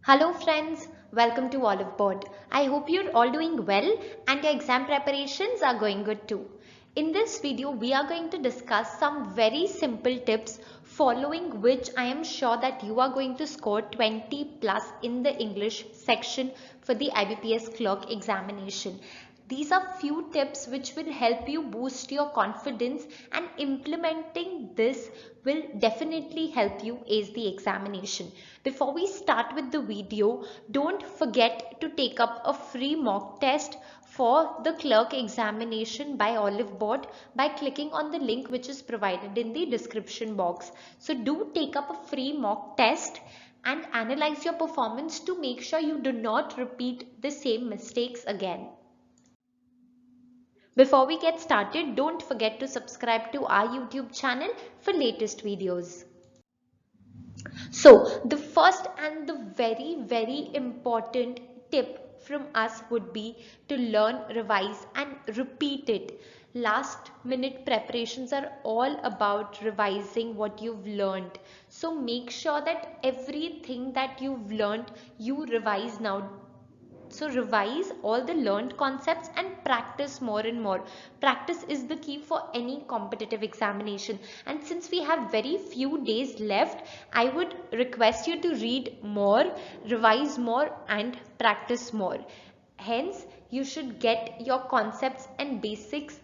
Hello friends, welcome to Oliveboard. I hope you're all doing well and your exam preparations are going good too. In this video, we are going to discuss some very simple tips following which I am sure that you are going to score 20 plus in the English section for the IBPS Clerk examination. These are few tips which will help you boost your confidence, and implementing this will definitely help you ace the examination. Before we start with the video, don't forget to take up a free mock test for the clerk examination by Oliveboard by clicking on the link which is provided in the description box. So do take up a free mock test and analyze your performance to make sure you do not repeat the same mistakes again. Before we get started, don't forget to subscribe to our YouTube channel for latest videos. So the first and the very important tip from us would be to learn, revise and repeat it. Last minute preparations are all about revising what you've learned. So make sure that everything that you've learned you revise now. So revise all the learned concepts and practice more and more. Practice is the key for any competitive examination. And since we have very few days left, I would request you to read more, revise more and practice more. Hence, you should get your concepts and basics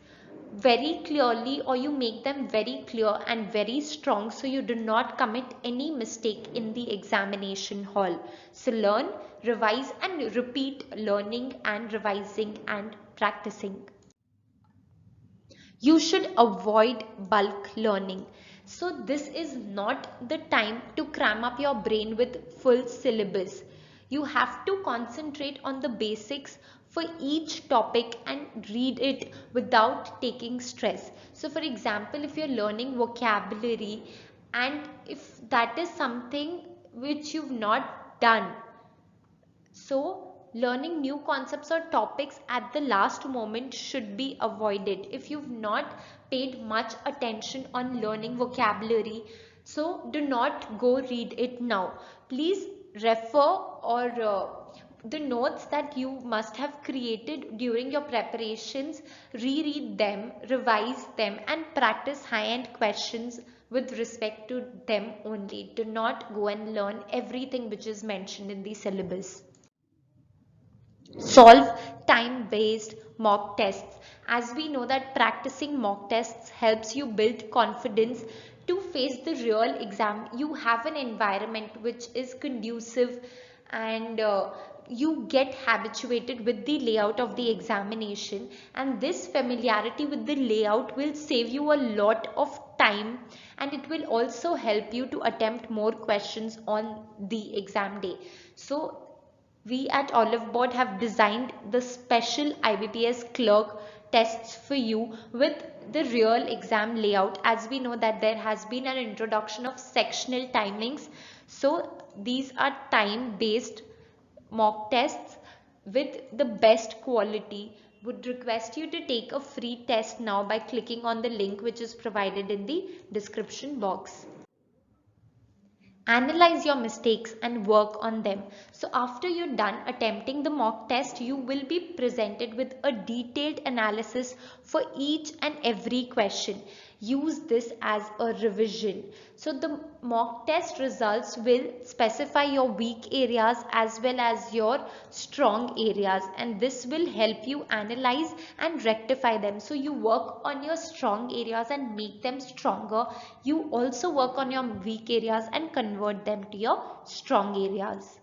very clearly, or you make them very clear and very strong so you do not commit any mistake in the examination hall. So learn, revise and repeat learning and revising and practicing. You should avoid bulk learning. So this is not the time to cram up your brain with full syllabus. You have to concentrate on the basics for each topic and read it without taking stress. So for example, if you're learning vocabulary and if that is something which you've not done, so learning new concepts or topics at the last moment should be avoided. If you've not paid much attention on learning vocabulary, so do not go read it now. Please refer or the notes that you must have created during your preparations, reread them, revise them and practice high-end questions with respect to them only. Do not go and learn everything which is mentioned in the syllabus. Solve time-based mock tests. As we know that practicing mock tests helps you build confidence to face the real exam. You have an environment which is conducive and you get habituated with the layout of the examination, and this familiarity with the layout will save you a lot of time, and it will also help you to attempt more questions on the exam day. So we at Oliveboard have designed the special IBPS Clerk tests for you with the real exam layout, as we know that there has been an introduction of sectional timings. So these are time based mock tests with the best quality. Would request you to take a free test now by clicking on the link which is provided in the description box. Analyze your mistakes and work on them. So after you're done attempting the mock test, you will be presented with a detailed analysis for each and every question. Use this as a revision. So the mock test results will specify your weak areas as well as your strong areas, and this will help you analyze and rectify them. So you work on your strong areas and make them stronger. You also work on your weak areas and convert them to your strong areas.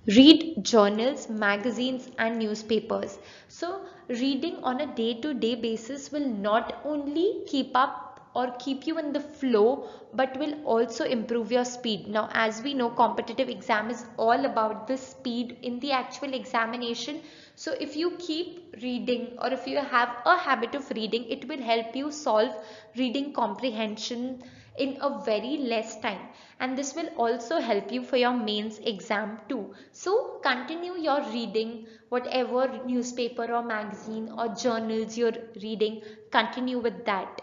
Read journals, magazines and newspapers. So reading on a day-to-day basis will not only keep up or keep you in the flow but will also improve your speed. Now as we know, competitive exam is all about the speed in the actual examination. So if you keep reading or if you have a habit of reading, it will help you solve reading comprehension in a very less time, and this will also help you for your mains exam too. So continue your reading, whatever newspaper or magazine or journals you're reading, continue with that.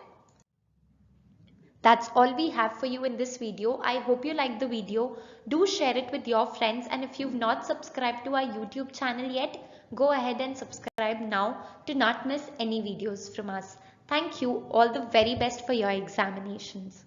That's all we have for you in this video. I hope you liked the video. Do share it with your friends, and if you've not subscribed to our YouTube channel yet, go ahead and subscribe now to not miss any videos from us. Thank you. All the very best for your examinations.